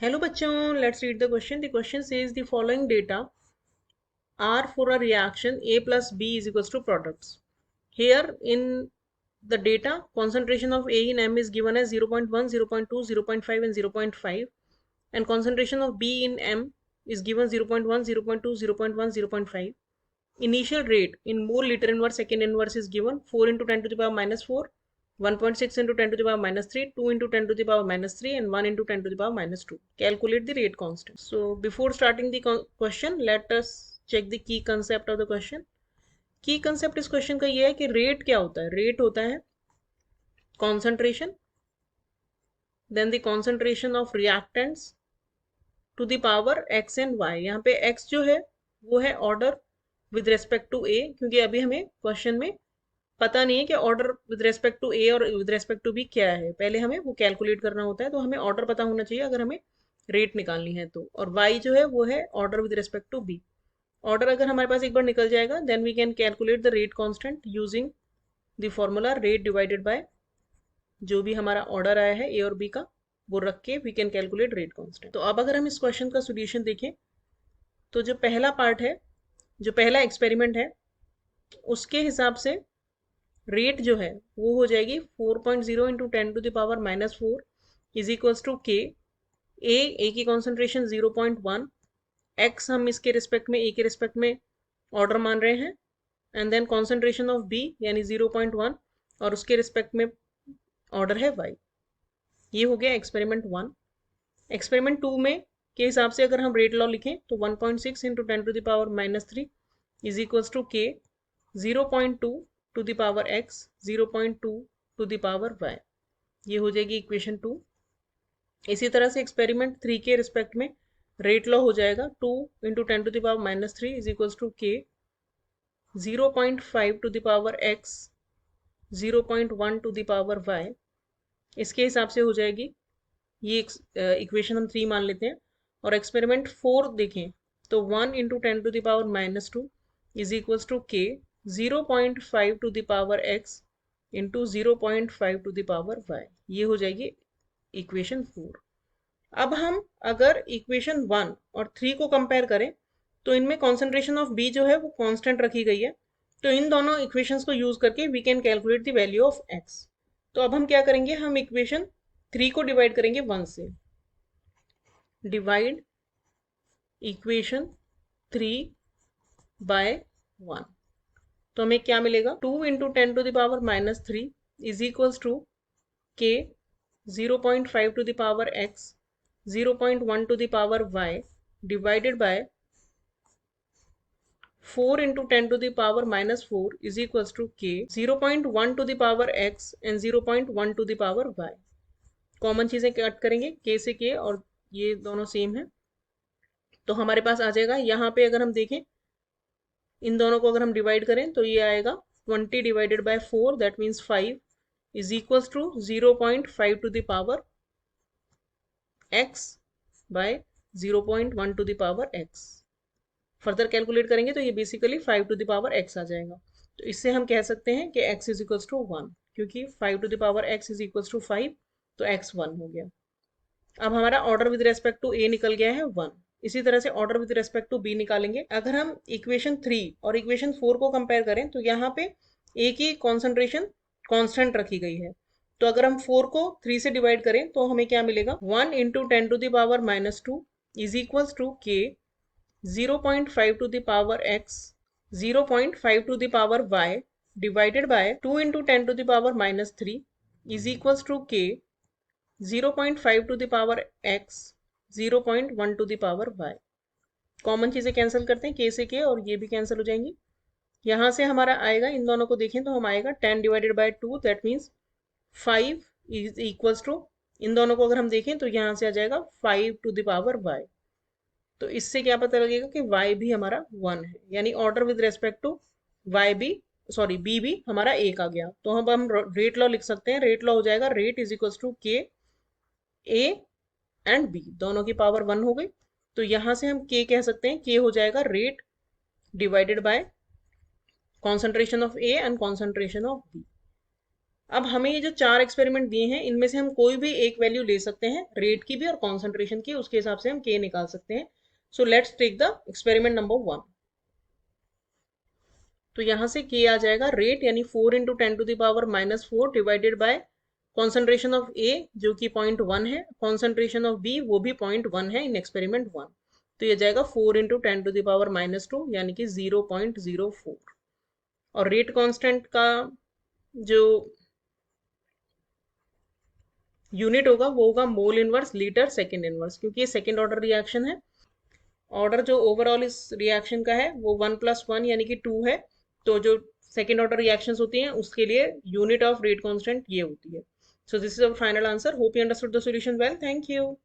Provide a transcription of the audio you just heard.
Hello bachon, let's read the question. The question says the following data are for a reaction A plus B is equals to products. Here in the data, concentration of A in M is given as 0.1, 0.2, 0.5 and 0.5, and concentration of B in M is given 0.1, 0.2, 0.1, 0.5. Initial rate in mole liter inverse second inverse is given 4 into 10 to the power minus 4, 1.6 into 10 to the power minus 3, 2 into 10 to the power minus 3 and 1 into 10 to the power minus 2. Calculate the rate constant. So before starting the question, let us check the key concept of the question. की concept इस question का ये है कि rate क्या होता है. Rate होता है concentration, then the concentration of reactants to the power x and y. यहाँ पे एक्स जो है वो है order with respect to A, क्योंकि अभी हमें क्वेश्चन में पता नहीं है कि order with respect to A और विद रेस्पेक्ट टू बी क्या है. पहले हमें वो कैलकुलेट करना होता है, तो हमें ऑर्डर पता होना चाहिए अगर हमें रेट निकालनी है तो. और वाई जो है वो है order with respect to B. Order अगर हमारे पास एक बार निकल जाएगा then we can calculate the rate constant using the formula rate divided by जो भी हमारा ऑर्डर आया है ए और बी का, वो रख के we can calculate rate constant. तो अब अगर हम इस क्वेश्चन का सोल्यूशन देखें तो जो पहला पार्ट है, जो पहला एक्सपेरिमेंट है, उसके हिसाब से रेट जो है वो हो जाएगी 4.0 into 10 to the power minus 4 is equals to K. A की कॉन्सेंट्रेशन 0.1, एक्स हम इसके रिस्पेक्ट में ए के रिस्पेक्ट में ऑर्डर मान रहे हैं, and then concentration of B यानी 0.1 और उसके रिस्पेक्ट में ऑर्डर है वाई. ये हो गया एक्सपेरिमेंट 1. एक्सपेरिमेंट 2 में के हिसाब से अगर हम रेट लॉ लिखें तो 1.6 into 10 to the power minus 3 is equals to K 0.2 to the power x 0.2 to the power y. ये हो जाएगी इक्वेशन 2. इसी तरह से एक्सपेरिमेंट 3 के रिस्पेक्ट में रेट लॉ हो जाएगा 2 into 10 to the power minus 3 is equals to K 0.5 to the power x 0.1 to the power y. इसके हिसाब से हो जाएगी ये इक्वेशन हम 3 मान लेते हैं. और एक्सपेरिमेंट 4 देखें तो 1 into 10 to the power minus 2 is equals to K 0.5 to the power x into 0.5 to the power y. ये हो जाएगी इक्वेशन 4. अब हम अगर इक्वेशन 1 और 3 को कंपेयर करें तो इनमें कॉन्सेंट्रेशन ऑफ बी जो है वो कांस्टेंट रखी गई है. तो इन दोनों इक्वेशंस को यूज करके we can calculate the value of x. तो अब हम क्या करेंगे, हम इक्वेशन 3 को डिवाइड करेंगे 1 से. Divide equation 3 by 1. तो हमें क्या मिलेगा, 2 into 10 to the power minus 3 is equals to K 0.5 to the power x 0.1 to the power y divided by 4 into 10 to the power minus 4 is equals to k 0.1 to the power x and 0.1 to the power y. Common चीजें cut करेंगे k से k और ये दोनों same है, तो हमारे पास आ जाएगा. यहाँ पे अगर हम देखें इन दोनों को अगर हम डिवाइड करें तो ये आएगा 20 divided by 4 that means 5 is equals to 0.5 to the power x by 0.1 to the power x. Further calculate करेंगे तो ये basically 5 to the power x आ जाएगा. तो इससे हम कह सकते हैं कि x इज इक्वल्स टू 1, क्योंकि 5 to the power x is equals to 5, तो x 1 हो गया. अब हमारा order with respect to a निकल गया है 1. इसी तरह से order with respect to b निकालेंगे. अगर हम इक्वेशन 3 और इक्वेशन 4 को कंपेयर करें तो यहाँ पे a की कॉन्सेंट्रेशन कॉन्स्टेंट रखी गई है. तो अगर हम 4 को 3 से डिवाइड करें तो हमें क्या मिलेगा, 1 into 10 to the power minus 2 is equals to K 0.5 to the power x 0.5 to the power y divided by 2 into 10 to the power minus 3 is equals to k 0.5 to the power x 0.1 to the power y. Common चीजें cancel करते हैं, k से k और ये भी cancel हो जाएंगी. यहाँ से हमारा आएगा, इन दोनों को देखें तो हम आएगा 10 divided by 2 that means 5 is equals to, इन दोनों को अगर हम देखें तो यहाँ से आ जाएगा 5 टू द पावर y. तो इससे क्या पता लगेगा कि y भी हमारा 1 है, यानी order with respect to y भी, सॉरी b भी हमारा 1 आ गया. तो हम रेट लॉ लिख सकते हैं. रेट लॉ हो जाएगा रेट इज इक्वल्स टू के a एंड b दोनों की पावर 1 हो गई. तो यहां से हम k कह सकते हैं, k हो जाएगा rate divided bye concentration of a and concentration of b. अब हमें ये जो 4 एक्सपेरिमेंट दिए हैं इनमें से हम कोई भी एक वैल्यू ले सकते हैं, रेट की भी और कॉन्सेंट्रेशन की, उसके हिसाब से हम के निकाल सकते हैं। So let's take the experiment number 1। तो यहां से के आ जाएगा रेट यानी 4 × 10⁻⁻⁴ डिवाइडेड बाय कॉन्सेंट्रेशन ऑफ ए जो कि 0.1 है, कॉन्सेंट्रेशन ऑफ बी वो भी 0.1 है इन एक्सपेरिमेंट 1। तो ये जाएगा 4 × 10⁻⁻² यानी कि 0.04। और रेट कांस्टेंट का जो यूनिट होगा वो होगा mole inverse litre second inverse, क्योंकि ये सेकेंड ऑर्डर रिएक्शन है। ऑर्डर जो ओवरऑल इस रिएक्शन का है वो 1+1 यानी कि 2 है। तो जो सेकेंड ऑर्डर रिएक्शंस होती हैं उसके लिए यूनिट ऑफ रेट कांस्टेंट ये होती है। So this is our final answer. Hope you understood the solution well. Thank you.